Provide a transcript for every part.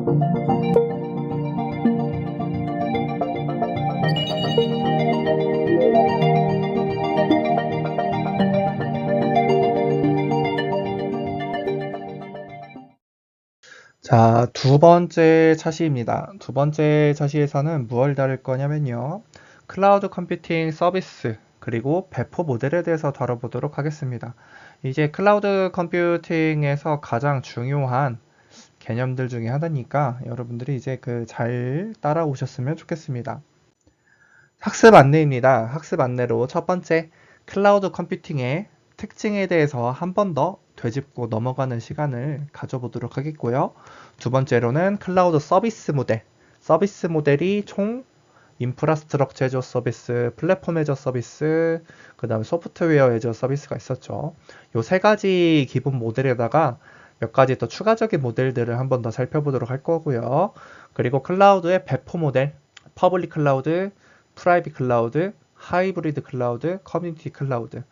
자, 두 번째 차시입니다. 두 번째 차시에서는 무엇을 다룰 거냐면요. 클라우드 컴퓨팅 서비스, 그리고 배포 모델에 대해서 다뤄보도록 하겠습니다. 이제 클라우드 컴퓨팅에서 가장 중요한 개념들 중에 하나니까 여러분들이 이제 잘 따라오셨으면 좋겠습니다. 학습 안내입니다. 학습 안내로 첫 번째, 클라우드 컴퓨팅의 특징에 대해서 한 번 더 되짚고 넘어가는 시간을 가져보도록 하겠고요. 두 번째로는 클라우드 서비스 모델. 서비스 모델이 총 인프라스트럭처 애저 서비스, 플랫폼 애저 서비스, 그 다음에 소프트웨어 애저 서비스가 있었죠. 요 세 가지 기본 모델에다가 몇 가지 더 추가적인 모델들을 한 번 더 살펴보도록 할 거고요. 그리고 클라우드의 배포 모델, 퍼블릭 클라우드, 프라이빗 클라우드, 하이브리드 클라우드, 커뮤니티 클라우드.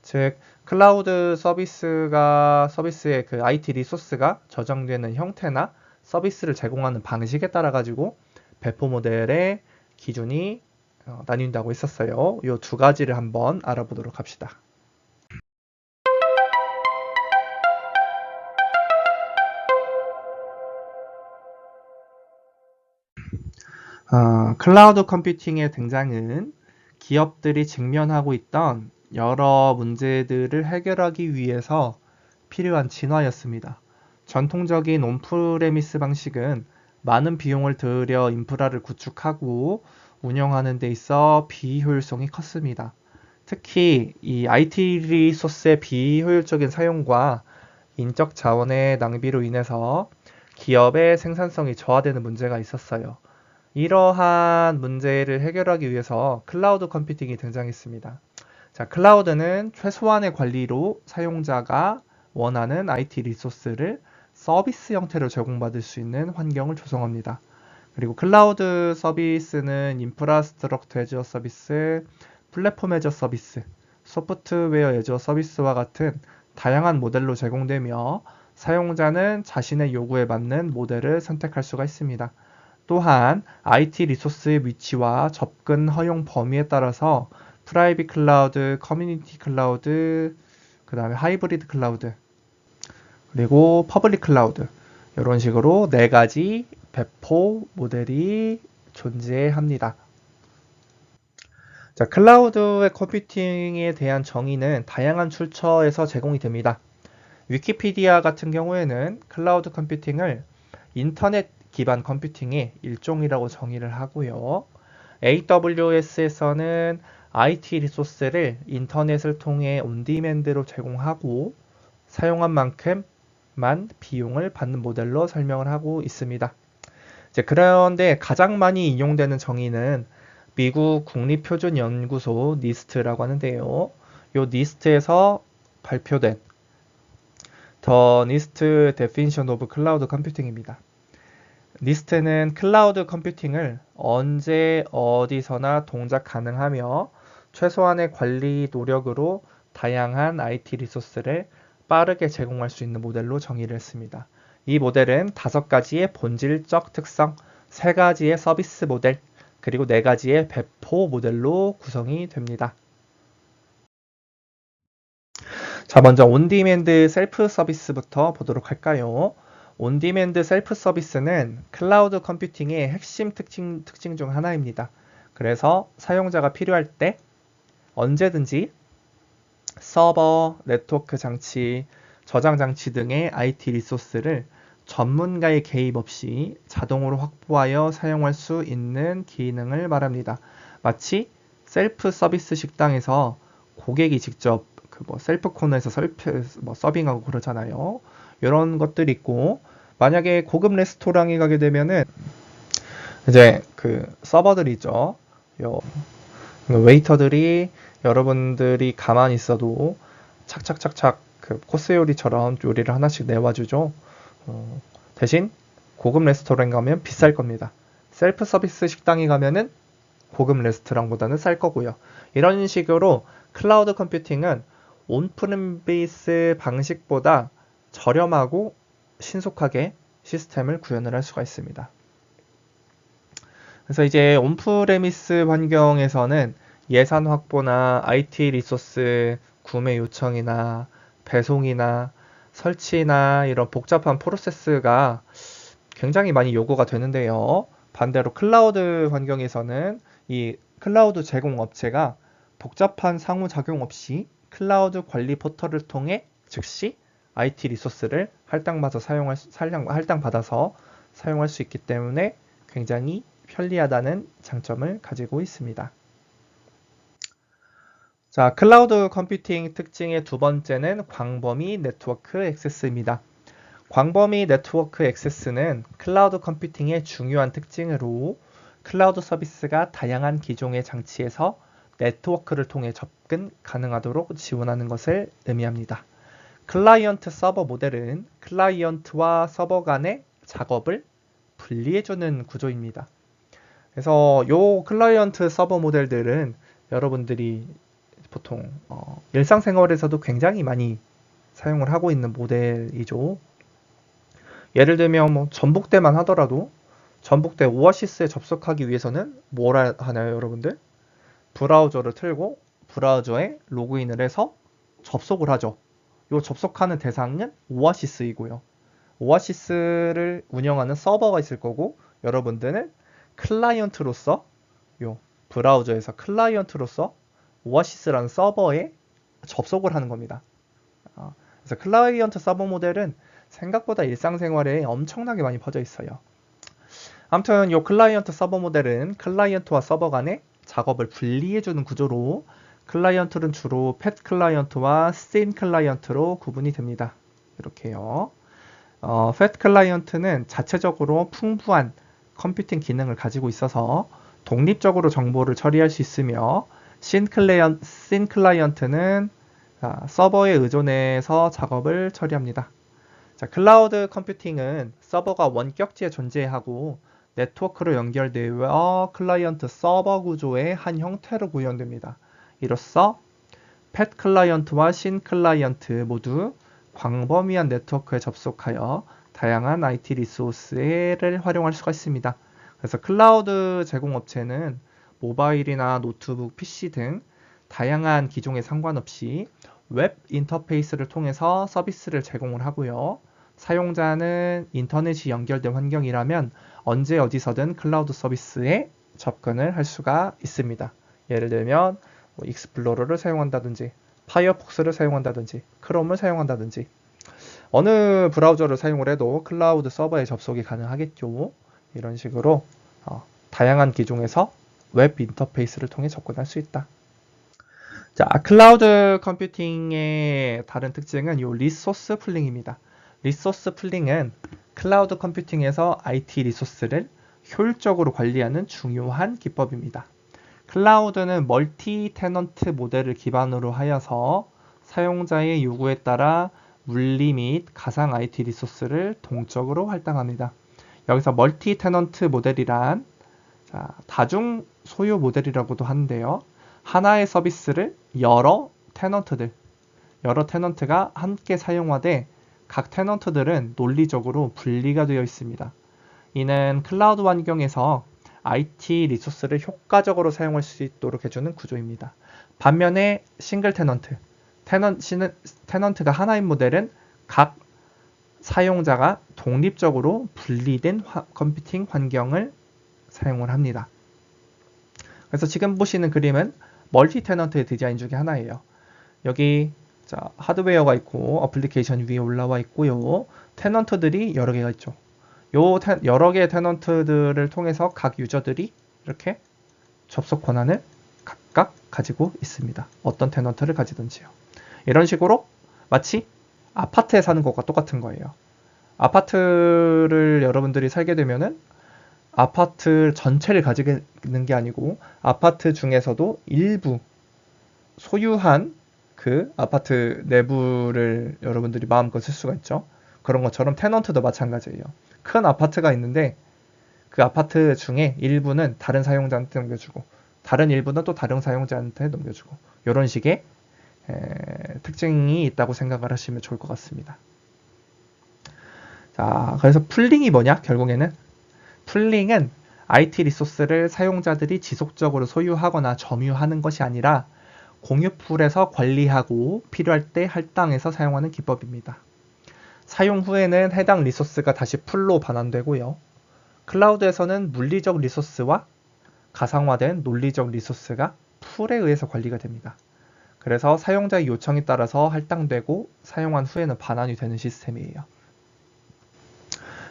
즉 클라우드 서비스의 그 IT 리소스가 저장되는 형태나 서비스를 제공하는 방식에 따라 가지고 배포 모델의 기준이 나뉜다고 했었어요. 이 두 가지를 한번 알아보도록 합시다. 클라우드 컴퓨팅의 등장은 기업들이 직면하고 있던 여러 문제들을 해결하기 위해서 필요한 진화였습니다. 전통적인 온프레미스 방식은 많은 비용을 들여 인프라를 구축하고 운영하는 데 있어 비효율성이 컸습니다. 특히 이 IT 리소스의 비효율적인 사용과 인적 자원의 낭비로 인해서 기업의 생산성이 저하되는 문제가 있었어요. 이러한 문제를 해결하기 위해서 클라우드 컴퓨팅이 등장했습니다. 자, 클라우드는 최소한의 관리로 사용자가 원하는 IT 리소스를 서비스 형태로 제공받을 수 있는 환경을 조성합니다. 그리고 클라우드 서비스는 인프라스트럭처 애저 서비스, 플랫폼 애저 서비스, 소프트웨어 애저 서비스와 같은 다양한 모델로 제공되며 사용자는 자신의 요구에 맞는 모델을 선택할 수가 있습니다. 또한 IT 리소스의 위치와 접근 허용 범위에 따라서 프라이빗 클라우드, 커뮤니티 클라우드, 그 다음에 하이브리드 클라우드, 그리고 퍼블릭 클라우드, 이런 식으로 네 가지 배포 모델이 존재합니다. 자, 클라우드의 컴퓨팅에 대한 정의는 다양한 출처에서 제공이 됩니다. 위키피디아 같은 경우에는 클라우드 컴퓨팅을 인터넷 기반 컴퓨팅의 일종이라고 정의를 하고요. AWS에서는 IT 리소스를 인터넷을 통해 온디맨드로 제공하고 사용한 만큼만 비용을 받는 모델로 설명을 하고 있습니다. 그런데 가장 많이 인용되는 정의는 미국 국립표준연구소 니스트라고 하는데요. 이 니스트에서 발표된 The NIST Definition of Cloud Computing입니다. 니스트는 클라우드 컴퓨팅을 언제 어디서나 동작 가능하며 최소한의 관리 노력으로 다양한 IT 리소스를 빠르게 제공할 수 있는 모델로 정의를 했습니다. 이 모델은 5가지의 본질적 특성, 3가지의 서비스 모델, 그리고 4가지의 배포 모델로 구성이 됩니다. 자, 먼저 온디맨드 셀프 서비스부터 보도록 할까요? 온디맨드 셀프 서비스는 클라우드 컴퓨팅의 핵심 특징 중 하나입니다. 그래서 사용자가 필요할 때 언제든지 서버, 네트워크 장치, 저장 장치 등의 IT 리소스를 전문가의 개입 없이 자동으로 확보하여 사용할 수 있는 기능을 말합니다. 마치 셀프 서비스 식당에서 고객이 직접 셀프 코너에서 서빙하고 그러잖아요. 이런 것들이 있고, 만약에 고급 레스토랑에 가게 되면은 이제 서버들이 있죠. 웨이터들이 여러분들이 가만히 있어도 착착착착 코스 요리처럼 요리를 하나씩 내와주죠. 대신 고급 레스토랑 가면 비쌀 겁니다. 셀프 서비스 식당에 가면은 고급 레스토랑보다는 쌀 거고요. 이런 식으로 클라우드 컴퓨팅은 온프레미스 방식보다 저렴하고 신속하게 시스템을 구현을 할 수가 있습니다. 그래서 이제 온프레미스 환경에서는 예산 확보나 IT 리소스 구매 요청이나 배송이나 설치나 이런 복잡한 프로세스가 굉장히 많이 요구가 되는데요. 반대로 클라우드 환경에서는 이 클라우드 제공 업체가 복잡한 상호작용 없이 클라우드 관리 포털을 통해 즉시 IT 리소스를 할당받아서 사용할 수 있기 때문에 굉장히 편리하다는 장점을 가지고 있습니다. 자, 클라우드 컴퓨팅 특징의 두 번째는 광범위 네트워크 액세스입니다. 광범위 네트워크 액세스는 클라우드 컴퓨팅의 중요한 특징으로 클라우드 서비스가 다양한 기종의 장치에서 네트워크를 통해 접근 가능하도록 지원하는 것을 의미합니다. 클라이언트 서버 모델은 클라이언트와 서버 간의 작업을 분리해주는 구조입니다. 그래서 이 클라이언트 서버 모델들은 여러분들이 보통 일상생활에서도 굉장히 많이 사용을 하고 있는 모델이죠. 예를 들면 뭐 전북대만 하더라도 전북대 오아시스에 접속하기 위해서는 뭐라 하나요, 여러분들? 브라우저를 틀고 브라우저에 로그인을 해서 접속을 하죠. 이 접속하는 대상은 오아시스이고요. 오아시스를 운영하는 서버가 있을 거고 여러분들은 클라이언트로서 요 브라우저에서 클라이언트로서 오아시스라는 서버에 접속을 하는 겁니다. 그래서 클라이언트 서버 모델은 생각보다 일상생활에 엄청나게 많이 퍼져 있어요. 아무튼 이 클라이언트 서버 모델은 클라이언트와 서버 간의 작업을 분리해주는 구조로 클라이언트는 주로 팻 클라이언트와 씬 클라이언트로 구분이 됩니다. 이렇게요. 팻 클라이언트는 자체적으로 풍부한 컴퓨팅 기능을 가지고 있어서 독립적으로 정보를 처리할 수 있으며 씬 클라이언트는 서버에 의존해서 작업을 처리합니다. 자, 클라우드 컴퓨팅은 서버가 원격지에 존재하고 네트워크로 연결되어 클라이언트 서버 구조의 한 형태로 구현됩니다. 이로써 팻 클라이언트와 씬 클라이언트 모두 광범위한 네트워크에 접속하여 다양한 IT 리소스를 활용할 수가 있습니다. 그래서 클라우드 제공업체는 모바일이나 노트북, PC 등 다양한 기종에 상관없이 웹 인터페이스를 통해서 서비스를 제공을 하고요. 사용자는 인터넷이 연결된 환경이라면 언제 어디서든 클라우드 서비스에 접근을 할 수가 있습니다. 예를 들면 익스플로러를 사용한다든지 파이어폭스를 사용한다든지 크롬을 사용한다든지 어느 브라우저를 사용을 해도 클라우드 서버에 접속이 가능하겠죠. 이런 식으로 다양한 기종에서 웹 인터페이스를 통해 접근할 수 있다. 자, 클라우드 컴퓨팅의 다른 특징은 이 리소스 풀링입니다. 리소스 풀링은 클라우드 컴퓨팅에서 IT 리소스를 효율적으로 관리하는 중요한 기법입니다. 클라우드는 멀티 테넌트 모델을 기반으로 하여서 사용자의 요구에 따라 물리 및 가상 IT 리소스를 동적으로 할당합니다. 여기서 멀티 테넌트 모델이란 다중 소유 모델이라고도 하는데요. 하나의 서비스를 여러 테넌트가 함께 사용하되 각 테넌트들은 논리적으로 분리가 되어 있습니다. 이는 클라우드 환경에서 IT 리소스를 효과적으로 사용할 수 있도록 해주는 구조입니다. 반면에 싱글 테넌트가 하나인 모델은 각 사용자가 독립적으로 분리된 컴퓨팅 환경을 사용을 합니다. 그래서 지금 보시는 그림은 멀티 테넌트의 디자인 중에 하나예요. 여기 하드웨어가 있고 어플리케이션 위에 올라와 있고요. 테넌트들이 여러 개가 있죠. 여러 개의 테넌트들을 통해서 각 유저들이 이렇게 접속 권한을 각각 가지고 있습니다. 어떤 테넌트를 가지든지요. 이런 식으로 마치 아파트에 사는 것과 똑같은 거예요. 아파트를 여러분들이 살게 되면은 아파트 전체를 가지는 게 아니고 아파트 중에서도 일부 소유한 그 아파트 내부를 여러분들이 마음껏 쓸 수가 있죠. 그런 것처럼 테넌트도 마찬가지예요. 큰 아파트가 있는데 그 아파트 중에 일부는 다른 사용자한테 넘겨주고 다른 일부는 또 다른 사용자한테 넘겨주고 이런 식의 특징이 있다고 생각을 하시면 좋을 것 같습니다. 자, 그래서 풀링이 뭐냐? 결국에는 풀링은 IT 리소스를 사용자들이 지속적으로 소유하거나 점유하는 것이 아니라 공유풀에서 관리하고 필요할 때 할당해서 사용하는 기법입니다. 사용 후에는 해당 리소스가 다시 풀로 반환되고요. 클라우드에서는 물리적 리소스와 가상화된 논리적 리소스가 풀에 의해서 관리가 됩니다. 그래서 사용자의 요청에 따라서 할당되고 사용한 후에는 반환이 되는 시스템이에요.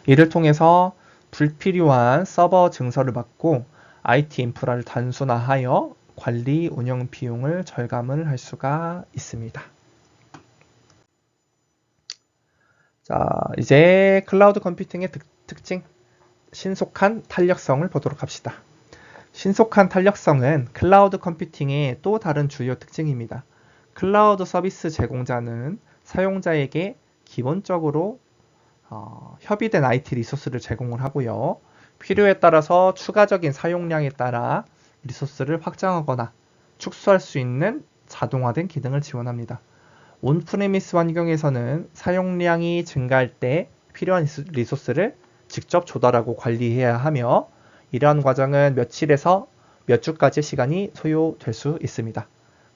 이를 통해서 불필요한 서버 증설을 막고 IT 인프라를 단순화하여 관리 운영 비용을 절감을 할 수가 있습니다. 자, 이제 클라우드 컴퓨팅의 특징, 신속한 탄력성을 보도록 합시다. 신속한 탄력성은 클라우드 컴퓨팅의 또 다른 주요 특징입니다. 클라우드 서비스 제공자는 사용자에게 기본적으로 협의된 IT 리소스를 제공을 하고요. 필요에 따라서 추가적인 사용량에 따라 리소스를 확장하거나 축소할 수 있는 자동화된 기능을 지원합니다. 온프레미스 환경에서는 사용량이 증가할 때 필요한 리소스를 직접 조달하고 관리해야 하며 이러한 과정은 며칠에서 몇 주까지의 시간이 소요될 수 있습니다.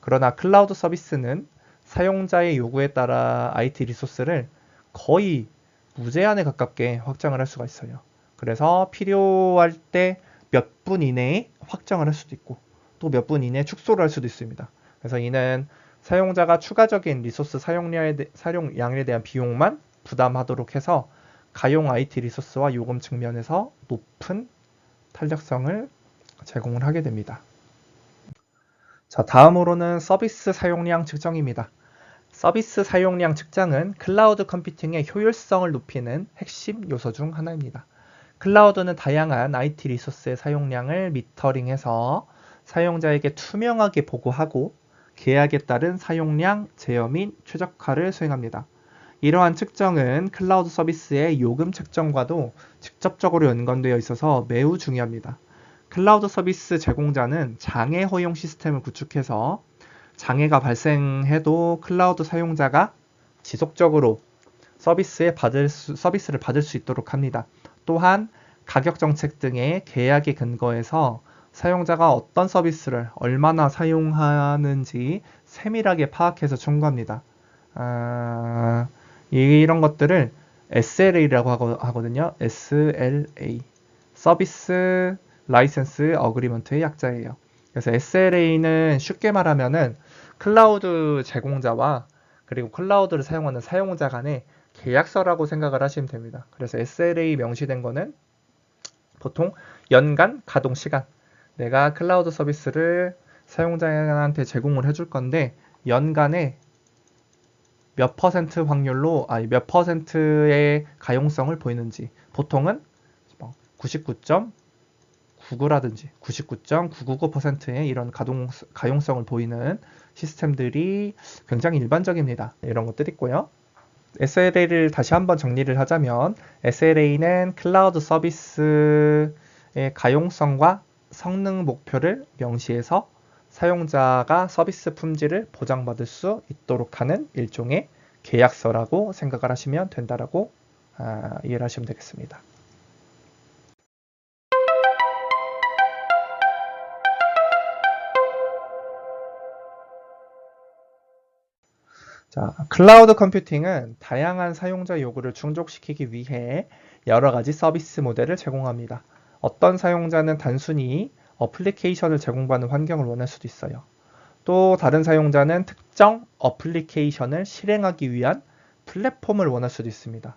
그러나 클라우드 서비스는 사용자의 요구에 따라 IT 리소스를 거의 무제한에 가깝게 확장을 할 수가 있어요. 그래서 필요할 때 몇 분 이내에 확장을 할 수도 있고 또 몇 분 이내에 축소를 할 수도 있습니다. 그래서 이는 사용자가 추가적인 리소스 사용량에 대한 비용만 부담하도록 해서 가용 IT 리소스와 요금 측면에서 높은 탄력성을 제공을 하게 됩니다. 자, 다음으로는 서비스 사용량 측정입니다. 서비스 사용량 측정은 클라우드 컴퓨팅의 효율성을 높이는 핵심 요소 중 하나입니다. 클라우드는 다양한 IT 리소스의 사용량을 미터링해서 사용자에게 투명하게 보고하고 계약에 따른 사용량 제어 및 최적화를 수행합니다. 이러한 측정은 클라우드 서비스의 요금 측정과도 직접적으로 연관되어 있어서 매우 중요합니다. 클라우드 서비스 제공자는 장애 허용 시스템을 구축해서 장애가 발생해도 클라우드 사용자가 지속적으로 서비스를 받을 수 있도록 합니다. 또한 가격 정책 등의 계약에 근거해서 사용자가 어떤 서비스를 얼마나 사용하는지 세밀하게 파악해서 청구합니다. 이런 것들을 SLA라고 하거든요. SLA. 서비스 라이센스 어그리먼트의 약자예요. 그래서 SLA는 쉽게 말하면은 클라우드 제공자와 그리고 클라우드를 사용하는 사용자 간의 계약서라고 생각을 하시면 됩니다. 그래서 SLA 명시된 거는 보통 연간 가동 시간, 내가 클라우드 서비스를 사용자한테 제공을 해줄 건데 연간에 몇 퍼센트 확률로 몇 퍼센트의 가용성을 보이는지, 보통은 99.99라든지 99.999%의 이런 가용성을 보이는 시스템들이 굉장히 일반적입니다. 이런 것들이 있고요. SLA를 다시 한번 정리를 하자면 SLA는 클라우드 서비스의 가용성과 성능 목표를 명시해서 사용자가 서비스 품질을 보장받을 수 있도록 하는 일종의 계약서라고 생각을 하시면 된다라고 이해를 하시면 되겠습니다. 자, 클라우드 컴퓨팅은 다양한 사용자 요구를 충족시키기 위해 여러 가지 서비스 모델을 제공합니다. 어떤 사용자는 단순히 어플리케이션을 제공받는 환경을 원할 수도 있어요. 또 다른 사용자는 특정 어플리케이션을 실행하기 위한 플랫폼을 원할 수도 있습니다.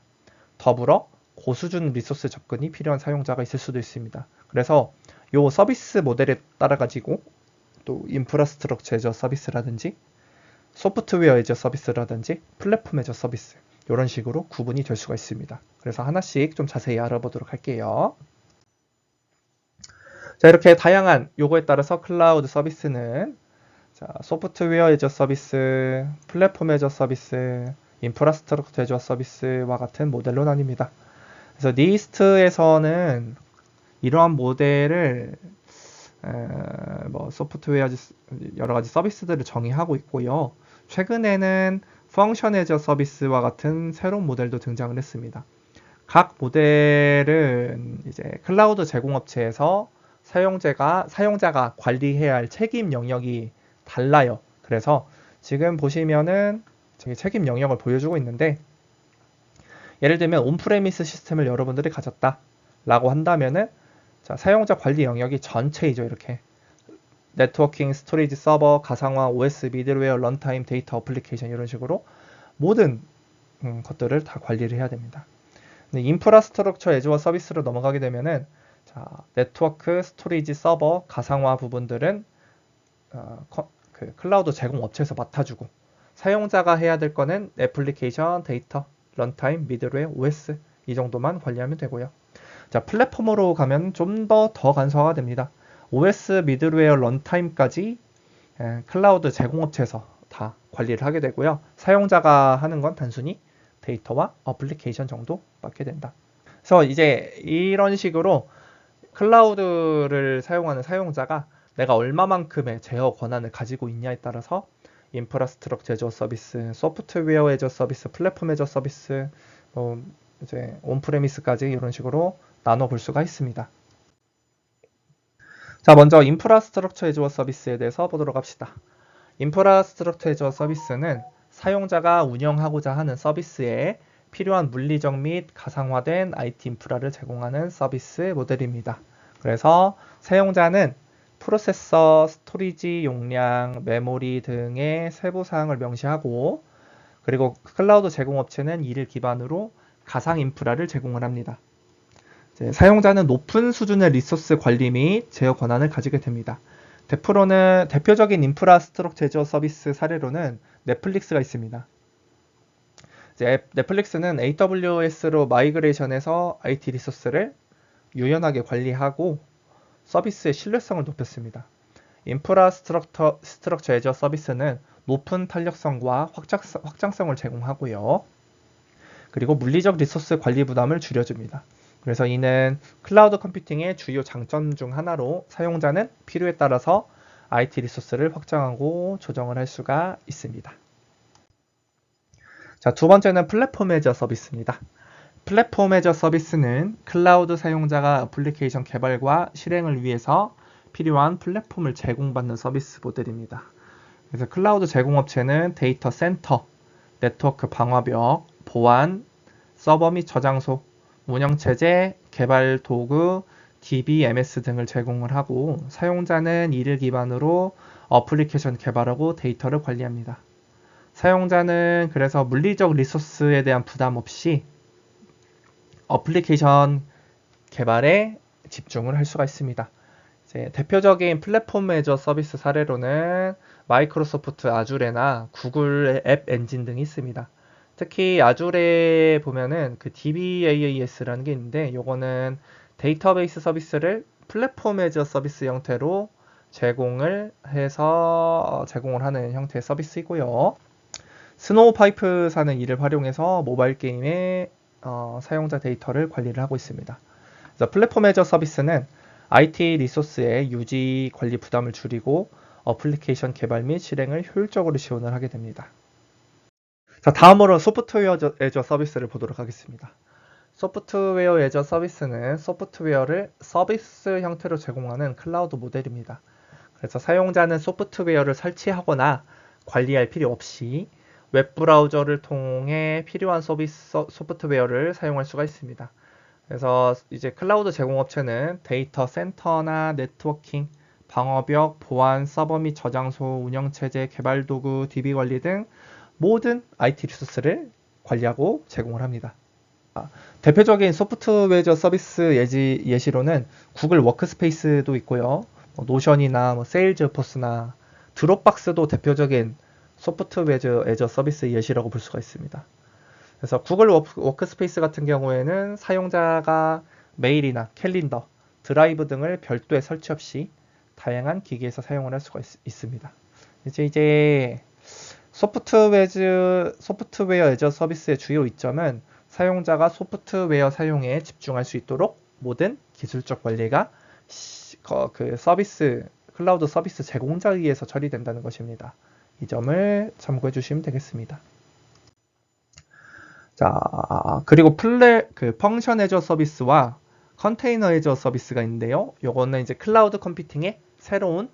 더불어 고수준 리소스 접근이 필요한 사용자가 있을 수도 있습니다. 그래서 이 서비스 모델에 따라 가지고 또 인프라스트럭처 애저 서비스라든지 소프트웨어 애저 서비스라든지 플랫폼 애저 서비스 이런 식으로 구분이 될 수가 있습니다. 그래서 하나씩 좀 자세히 알아보도록 할게요. 자, 이렇게 다양한 요거에 따라서 클라우드 서비스는 소프트웨어 애저 서비스, 플랫폼 애저 서비스, 인프라스트럭처 애저 서비스와 같은 모델로 나뉩니다. 그래서 니스트에서는 이러한 모델을 소프트웨어 여러 가지 서비스들을 정의하고 있고요. 최근에는 펑션 애저 서비스와 같은 새로운 모델도 등장을 했습니다. 각 모델은 이제 클라우드 제공업체에서 사용자가 관리해야 할 책임 영역이 달라요. 그래서 지금 보시면은 저기 책임 영역을 보여주고 있는데, 예를 들면 온프레미스 시스템을 여러분들이 가졌다 라고 한다면은, 자, 사용자 관리 영역이 전체이죠. 이렇게 네트워킹, 스토리지, 서버, 가상화, OS, 미들웨어, 런타임, 데이터, 어플리케이션 이런 식으로 모든 것들을 다 관리를 해야 됩니다. 근데 인프라스트럭처 애즈와 서비스로 넘어가게 되면은, 자, 네트워크, 스토리지, 서버, 가상화 부분들은 그 클라우드 제공 업체에서 맡아주고, 사용자가 해야 될 거는 애플리케이션, 데이터, 런타임, 미들웨어, OS 이 정도만 관리하면 되고요. 자, 플랫폼으로 가면 좀 더 간소화가 됩니다. OS, 미들웨어, 런타임까지 클라우드 제공업체에서 다 관리를 하게 되고요. 사용자가 하는 건 단순히 데이터와 어플리케이션 정도 맡게 된다. 그래서 이제 이런 식으로 클라우드를 사용하는 사용자가 내가 얼마만큼의 제어 권한을 가지고 있냐에 따라서 인프라스트럭처 애저 서비스, 소프트웨어 애저 서비스, 플랫폼 애저 서비스, 이제 온프레미스까지 이런 식으로 나눠 볼 수가 있습니다. 자, 먼저 인프라스트럭처 애저 서비스에 대해서 보도록 합시다. 인프라스트럭처 애저 서비스는 사용자가 운영하고자 하는 서비스에 필요한 물리적 및 가상화된 IT 인프라를 제공하는 서비스 모델입니다. 그래서 사용자는 프로세서, 스토리지 용량, 메모리 등의 세부 사항을 명시하고, 그리고 클라우드 제공업체는 이를 기반으로 가상 인프라를 제공을 합니다. 사용자는 높은 수준의 리소스 관리 및 제어 권한을 가지게 됩니다. 대표적인 인프라스트럭처 제어 서비스 사례로는 넷플릭스가 있습니다. 넷플릭스는 AWS로 마이그레이션해서 IT 리소스를 유연하게 관리하고 서비스의 신뢰성을 높였습니다. 인프라스트럭처 애저 서비스는 높은 탄력성과 확장성을 제공하고요. 그리고 물리적 리소스 관리 부담을 줄여줍니다. 그래서 이는 클라우드 컴퓨팅의 주요 장점 중 하나로 사용자는 필요에 따라서 IT 리소스를 확장하고 조정을 할 수가 있습니다. 자, 두 번째는 플랫폼 애저 서비스입니다. 플랫폼 애저 서비스는 클라우드 사용자가 애플리케이션 개발과 실행을 위해서 필요한 플랫폼을 제공받는 서비스 모델입니다. 그래서 클라우드 제공업체는 데이터 센터, 네트워크 방화벽, 보안, 서버 및 저장소, 운영체제, 개발 도구, DBMS 등을 제공을 하고, 사용자는 이를 기반으로 어플리케이션 개발하고 데이터를 관리합니다. 사용자는 그래서 물리적 리소스에 대한 부담 없이 어플리케이션 개발에 집중을 할 수가 있습니다. 이제 대표적인 플랫폼 애저 서비스 사례로는 마이크로소프트 아주레나 구글 앱 엔진 등이 있습니다. 특히 아주레 보면은 그 DBAAS라는 게 있는데, 요거는 데이터베이스 서비스를 플랫폼 애저 서비스 형태로 제공을 하는 형태의 서비스이고요. 스노우파이프사는 이를 활용해서 모바일 게임의 사용자 데이터를 관리를 하고 있습니다. 그래서 플랫폼 애저 서비스는 IT 리소스의 유지 관리 부담을 줄이고 어플리케이션 개발 및 실행을 효율적으로 지원을 하게 됩니다. 자, 다음으로 소프트웨어 애저 서비스를 보도록 하겠습니다. 소프트웨어 애저 서비스는 소프트웨어를 서비스 형태로 제공하는 클라우드 모델입니다. 그래서 사용자는 소프트웨어를 설치하거나 관리할 필요 없이 웹브라우저를 통해 필요한 소프트웨어를 사용할 수가 있습니다. 그래서 이제 클라우드 제공업체는 데이터 센터나 네트워킹, 방어벽, 보안, 서버 및 저장소, 운영체제, 개발도구, DB 관리 등 모든 IT 리소스를 관리하고 제공을 합니다. 대표적인 소프트웨어 서비스 예시로는 구글 워크스페이스도 있고요. 노션이나 세일즈포스나 드롭박스도 대표적인 소프트웨어 애저 서비스 예시라고 볼 수가 있습니다. 그래서 구글 워크스페이스 같은 경우에는 사용자가 메일이나 캘린더, 드라이브 등을 별도의 설치 없이 다양한 기기에서 사용을 할 수가 있습니다. 이제 소프트웨어 애저 서비스의 주요 이점은 사용자가 소프트웨어 사용에 집중할 수 있도록 모든 기술적 관리가 클라우드 서비스 제공자에 의해서 처리된다는 것입니다. 이 점을 참고해 주시면 되겠습니다. 자, 그리고 펑션 애저 서비스와 컨테이너 애저 서비스가 있는데요. 요거는 이제 클라우드 컴퓨팅의 새로운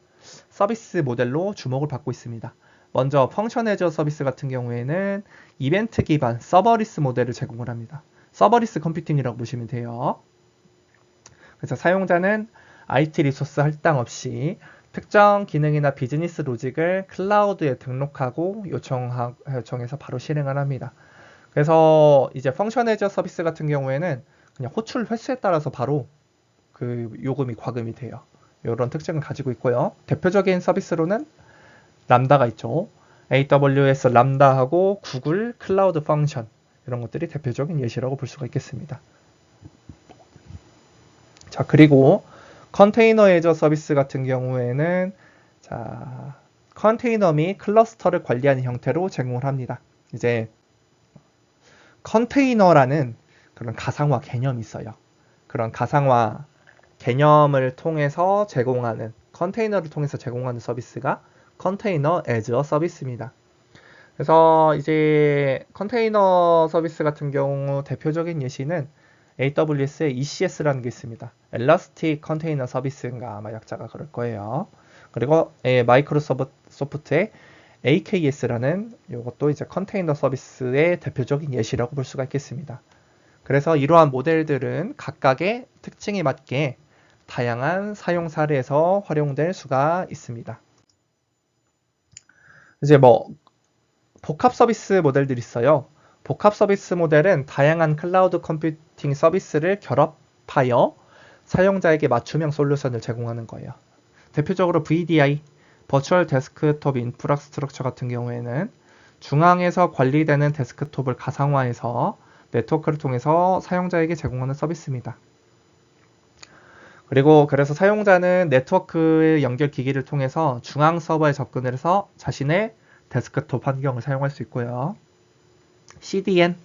서비스 모델로 주목을 받고 있습니다. 먼저 펑션 애저 서비스 같은 경우에는 이벤트 기반 서버리스 모델을 제공을 합니다. 서버리스 컴퓨팅이라고 보시면 돼요. 그래서 사용자는 IT 리소스 할당 없이 특정 기능이나 비즈니스 로직을 클라우드에 등록하고 요청해서 바로 실행을 합니다. 그래서 이제 펑션 애저 서비스 같은 경우에는 그냥 호출 횟수에 따라서 바로 그 요금이 과금이 돼요. 이런 특징을 가지고 있고요. 대표적인 서비스로는 람다가 있죠. AWS 람다하고 구글 클라우드 펑션 이런 것들이 대표적인 예시라고 볼 수가 있겠습니다. 자, 그리고 컨테이너 애저 서비스 같은 경우에는 자, 컨테이너 및 클러스터를 관리하는 형태로 제공을 합니다. 이제 컨테이너라는 그런 가상화 개념이 있어요. 그런 가상화 개념을 통해서 컨테이너를 통해서 제공하는 서비스가 컨테이너 애저 서비스입니다. 그래서 이제 컨테이너 서비스 같은 경우 대표적인 예시는 AWS의 ECS라는 게 있습니다. Elastic Container Service인가 아마 약자가 그럴 거예요. 그리고 마이크로소프트의 AKS라는 이것도 이제 컨테이너 서비스의 대표적인 예시라고 볼 수가 있겠습니다. 그래서 이러한 모델들은 각각의 특징에 맞게 다양한 사용 사례에서 활용될 수가 있습니다. 이제 복합 서비스 모델들이 있어요. 복합 서비스 모델은 다양한 클라우드 컴퓨팅 서비스를 결합하여 사용자에게 맞춤형 솔루션을 제공하는 거예요. 대표적으로 VDI, 버추얼 데스크톱 인프라스트럭처 같은 경우에는 중앙에서 관리되는 데스크톱을 가상화해서 네트워크를 통해서 사용자에게 제공하는 서비스입니다. 그리고 그래서 사용자는 네트워크의 연결 기기를 통해서 중앙 서버에 접근을 해서 자신의 데스크톱 환경을 사용할 수 있고요. CDN,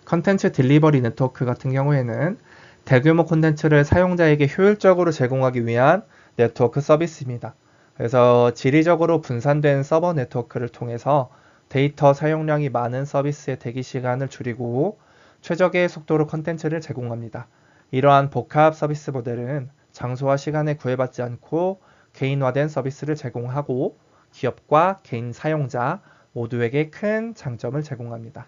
컨텐츠 딜리버리 네트워크 같은 경우에는 대규모 콘텐츠를 사용자에게 효율적으로 제공하기 위한 네트워크 서비스입니다. 그래서 지리적으로 분산된 서버 네트워크를 통해서 데이터 사용량이 많은 서비스의 대기 시간을 줄이고 최적의 속도로 콘텐츠를 제공합니다. 이러한 복합 서비스 모델은 장소와 시간에 구애받지 않고 개인화된 서비스를 제공하고 기업과 개인 사용자 모두에게 큰 장점을 제공합니다.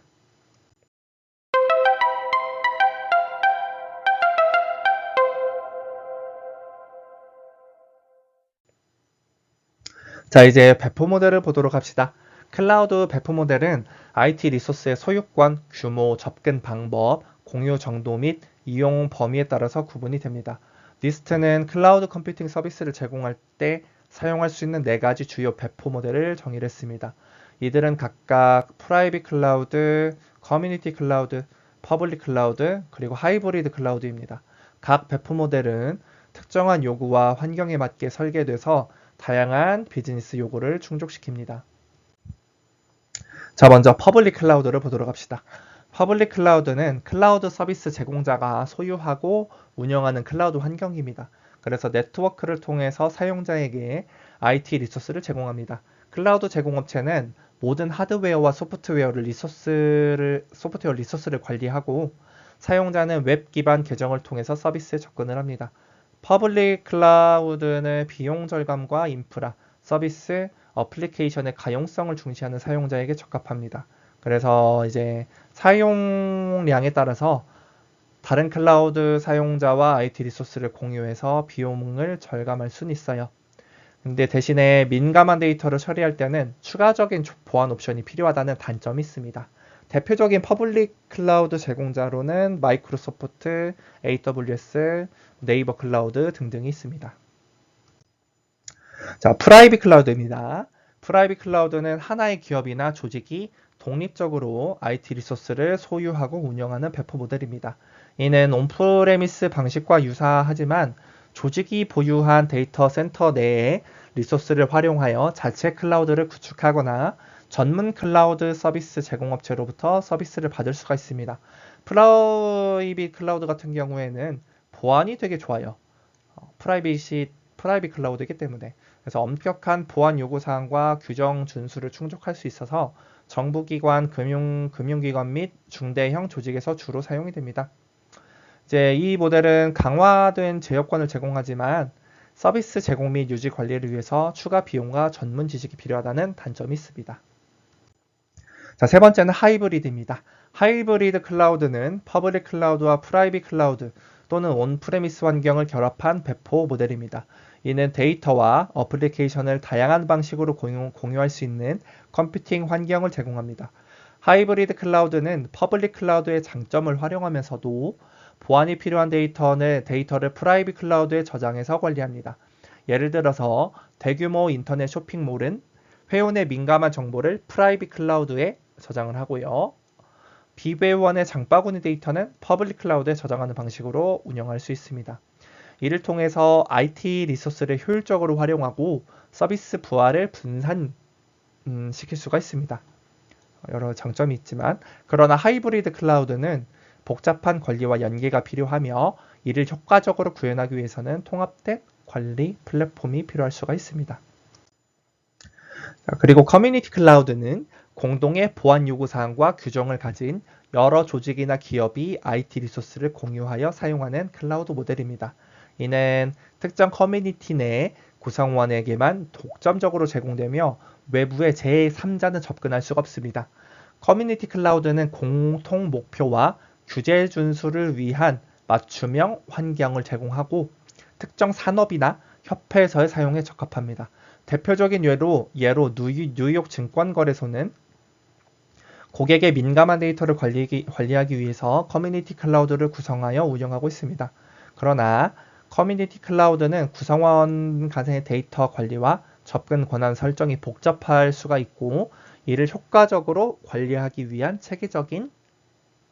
자, 이제 배포 모델을 보도록 합시다. 클라우드 배포 모델은 IT 리소스의 소유권, 규모, 접근 방법, 공유 정도 및 이용 범위에 따라서 구분이 됩니다. 리스트는 클라우드 컴퓨팅 서비스를 제공할 때 사용할 수 있는 4가지 주요 배포 모델을 정의를 했습니다. 이들은 각각 프라이빗 클라우드, 커뮤니티 클라우드, 퍼블릭 클라우드, 그리고 하이브리드 클라우드입니다. 각 배포 모델은 특정한 요구와 환경에 맞게 설계돼서 다양한 비즈니스 요구를 충족시킵니다. 자, 먼저 퍼블릭 클라우드를 보도록 합시다. 퍼블릭 클라우드는 클라우드 서비스 제공자가 소유하고 운영하는 클라우드 환경입니다. 그래서 네트워크를 통해서 사용자에게 IT 리소스를 제공합니다. 클라우드 제공업체는 모든 하드웨어와 소프트웨어 리소스를 관리하고 사용자는 웹 기반 계정을 통해서 서비스에 접근을 합니다. 퍼블릭 클라우드는 비용 절감과 인프라, 서비스, 어플리케이션의 가용성을 중시하는 사용자에게 적합합니다. 그래서 이제 사용량에 따라서 다른 클라우드 사용자와 IT 리소스를 공유해서 비용을 절감할 수는 있어요. 근데 대신에 민감한 데이터를 처리할 때는 추가적인 보안 옵션이 필요하다는 단점이 있습니다. 대표적인 퍼블릭 클라우드 제공자로는 마이크로소프트, AWS, 네이버 클라우드 등등이 있습니다. 자, 프라이빗 클라우드입니다. 프라이빗 클라우드는 하나의 기업이나 조직이 독립적으로 IT 리소스를 소유하고 운영하는 배포 모델입니다. 이는 온프레미스 방식과 유사하지만 조직이 보유한 데이터 센터 내에 리소스를 활용하여 자체 클라우드를 구축하거나 전문 클라우드 서비스 제공업체로부터 서비스를 받을 수가 있습니다. 프라이빗 클라우드 같은 경우에는 보안이 되게 좋아요. 프라이빗이 프라이빗 클라우드이기 때문에. 그래서 엄격한 보안 요구사항과 규정 준수를 충족할 수 있어서 정부기관, 금융기관 및 중대형 조직에서 주로 사용이 됩니다. 이제 이 모델은 강화된 제어권을 제공하지만 서비스 제공 및 유지 관리를 위해서 추가 비용과 전문 지식이 필요하다는 단점이 있습니다. 자, 세 번째는 하이브리드입니다. 하이브리드 클라우드는 퍼블릭 클라우드와 프라이빗 클라우드 또는 온프레미스 환경을 결합한 배포 모델입니다. 이는 데이터와 어플리케이션을 다양한 방식으로 공유할 수 있는 컴퓨팅 환경을 제공합니다. 하이브리드 클라우드는 퍼블릭 클라우드의 장점을 활용하면서도 보안이 필요한 데이터를 프라이빗 클라우드에 저장해서 관리합니다. 예를 들어서 대규모 인터넷 쇼핑몰은 회원의 민감한 정보를 프라이빗 클라우드에 저장을 하고요. 비회원의 장바구니 데이터는 퍼블릭 클라우드에 저장하는 방식으로 운영할 수 있습니다. 이를 통해서 IT 리소스를 효율적으로 활용하고 서비스 부하를 분산시킬 수가 있습니다. 여러 장점이 있지만 그러나 하이브리드 클라우드는 복잡한 관리와 연계가 필요하며 이를 효과적으로 구현하기 위해서는 통합된 관리 플랫폼이 필요할 수가 있습니다. 그리고 커뮤니티 클라우드는 공동의 보안 요구사항과 규정을 가진 여러 조직이나 기업이 IT 리소스를 공유하여 사용하는 클라우드 모델입니다. 이는 특정 커뮤니티 내 구성원에게만 독점적으로 제공되며 외부의 제3자는 접근할 수가 없습니다. 커뮤니티 클라우드는 공통 목표와 규제 준수를 위한 맞춤형 환경을 제공하고 특정 산업이나 협회에서의 사용에 적합합니다. 대표적인 예로 뉴욕 증권거래소는 고객의 민감한 데이터를 관리하기 위해서 커뮤니티 클라우드를 구성하여 운영하고 있습니다. 그러나 커뮤니티 클라우드는 구성원 간의 데이터 관리와 접근 권한 설정이 복잡할 수가 있고 이를 효과적으로 관리하기 위한 체계적인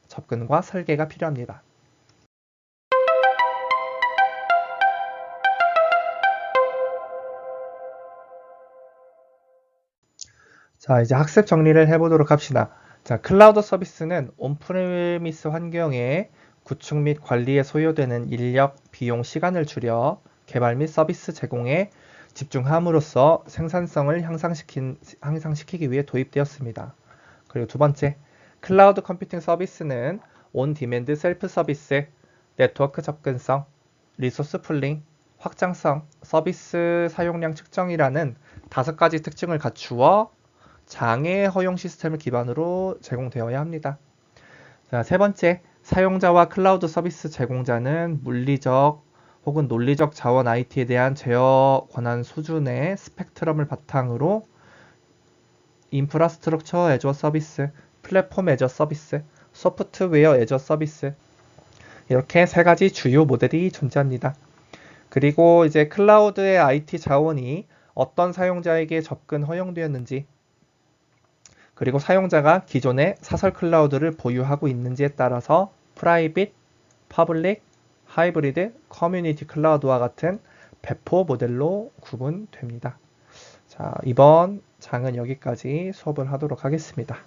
접근과 설계가 필요합니다. 자, 이제 학습 정리를 해보도록 합시다. 자, 클라우드 서비스는 온프레미스 환경의 구축 및 관리에 소요되는 인력, 비용, 시간을 줄여 개발 및 서비스 제공에 집중함으로써 생산성을 향상시키기 위해 도입되었습니다. 그리고 두 번째, 클라우드 컴퓨팅 서비스는 온 디맨드 셀프 서비스, 네트워크 접근성, 리소스 풀링, 확장성, 서비스 사용량 측정이라는 5가지 특징을 갖추어 장애 허용 시스템을 기반으로 제공되어야 합니다. 자, 세 번째, 사용자와 클라우드 서비스 제공자는 물리적 혹은 논리적 자원 IT에 대한 제어 권한 수준의 스펙트럼을 바탕으로 인프라스트럭처 애저 서비스, 플랫폼 애저 서비스, 소프트웨어 애저 서비스 이렇게 3가지 주요 모델이 존재합니다. 그리고 이제 클라우드의 IT 자원이 어떤 사용자에게 접근 허용되었는지 그리고 사용자가 기존의 사설 클라우드를 보유하고 있는지에 따라서 프라이빗, 퍼블릭, 하이브리드, 커뮤니티 클라우드와 같은 배포 모델로 구분됩니다. 자, 이번 장은 여기까지 수업을 하도록 하겠습니다.